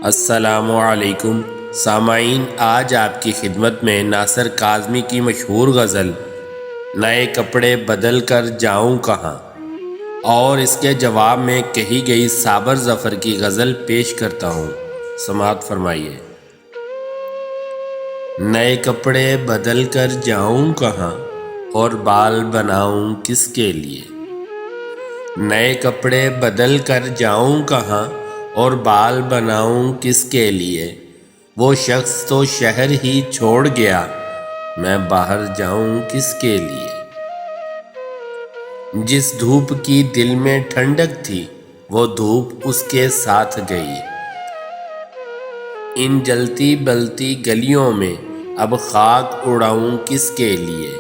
السلام علیکم سامعین، آج آپ کی خدمت میں ناصر کاظمی کی مشہور غزل نئے کپڑے بدل کر جاؤں کہاں اور اس کے جواب میں کہی گئی صابر ظفر کی غزل پیش کرتا ہوں، سماعت فرمائیے۔ نئے کپڑے بدل کر جاؤں کہاں اور بال بناؤں کس کے لیے؟ نئے کپڑے بدل کر جاؤں کہاں اور بال بناؤں کس کے لیے؟ وہ شخص تو شہر ہی چھوڑ گیا، میں باہر جاؤں کس کے لیے؟ جس دھوپ کی دل میں ٹھنڈک تھی وہ دھوپ اس کے ساتھ گئی۔ ان جلتی بلتی گلیوں میں اب خاک اڑاؤں کس کے لیے؟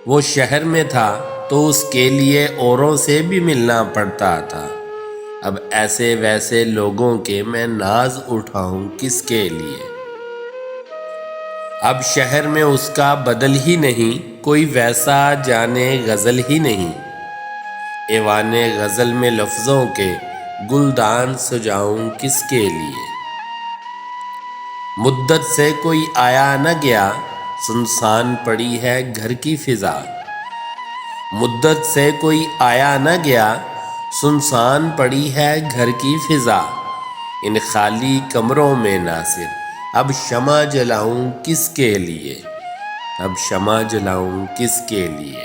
وہ شہر میں تھا تو اس کے لیے اوروں سے بھی ملنا پڑتا تھا، اب ایسے ویسے لوگوں کے میں ناز اٹھاؤں کس کے لیے؟ اب شہر میں اس کا بدل ہی نہیں، کوئی ویسا جانے غزل ہی نہیں، ایوان غزل میں لفظوں کے گلدان سجاؤں کس کے لیے؟ مدت سے کوئی آیا نہ گیا، سنسان پڑی ہے گھر کی فضا۔ مدت سے کوئی آیا نہ گیا، سنسان پڑی ہے گھر کی فضا۔ ان خالی کمروں میں ناصر اب شمع جلاؤں کس کے لیے؟ اب شمع جلاؤں کس کے لیے؟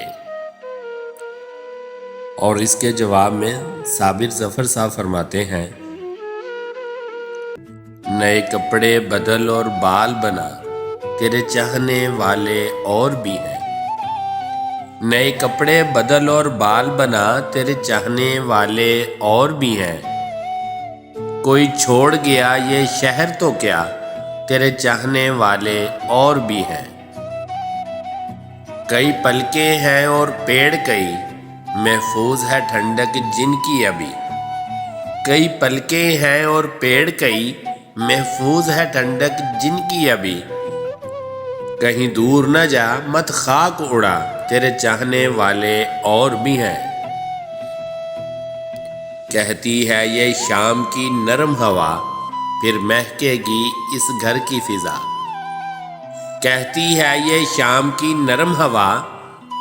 اور اس کے جواب میں صابر ظفر صاحب فرماتے ہیں، نئے کپڑے بدل اور بال بنا، تیرے چاہنے والے اور بھی ہیں۔ نئے کپڑے بدل اور بال بنا، تیرے چاہنے والے اور بھی ہیں۔ کوئی چھوڑ گیا یہ شہر تو کیا، تیرے چاہنے والے اور بھی ہیں۔ کئی پلکیں ہیں اور پیڑ کئی، محفوظ ہے ٹھنڈک جن کی ابھی۔ کئی پلکیں ہیں اور پیڑ کئی، محفوظ ہے ٹھنڈک جن کی ابھی۔ کہیں دور نہ جا مت خاک اڑا، تیرے چاہنے والے اور بھی ہیں۔ کہتی ہے یہ شام کی نرم ہوا، پھر مہکے گی اس گھر کی فضا۔ کہتی ہے یہ شام کی نرم ہوا،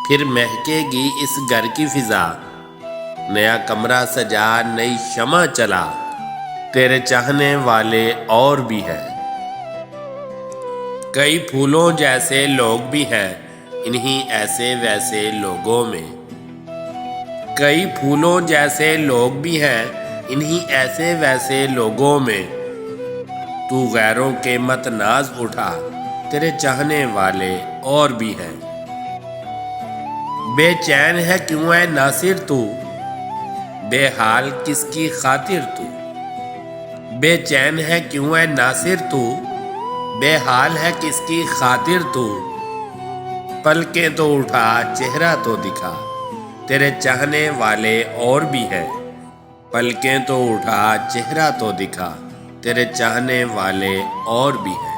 پھر مہکے گی اس گھر کی فضا۔ نیا کمرہ سجا نئی شمع چلا، تیرے چاہنے والے اور بھی ہیں۔ کئی پھولوں جیسے لوگ بھی ہیں انہی ایسے ویسے لوگوں میں۔ کئی پھولوں جیسے لوگ بھی ہیں انہی ایسے ویسے لوگوں میں۔ تو غیروں کے مت ناز اٹھا، تیرے چاہنے والے اور بھی ہیں۔ بے چین ہے کیوں اے ناصر تو، بے حال کس کی خاطر تو؟ بے چین ہے کیوں اے ناصر تو، بے حال ہے کس کی خاطر تو؟ پلکیں تو اٹھا چہرہ تو دکھا، تیرے چاہنے والے اور بھی ہیں۔ پلکیں تو اٹھا چہرہ تو دکھا، تیرے چاہنے والے اور بھی ہیں۔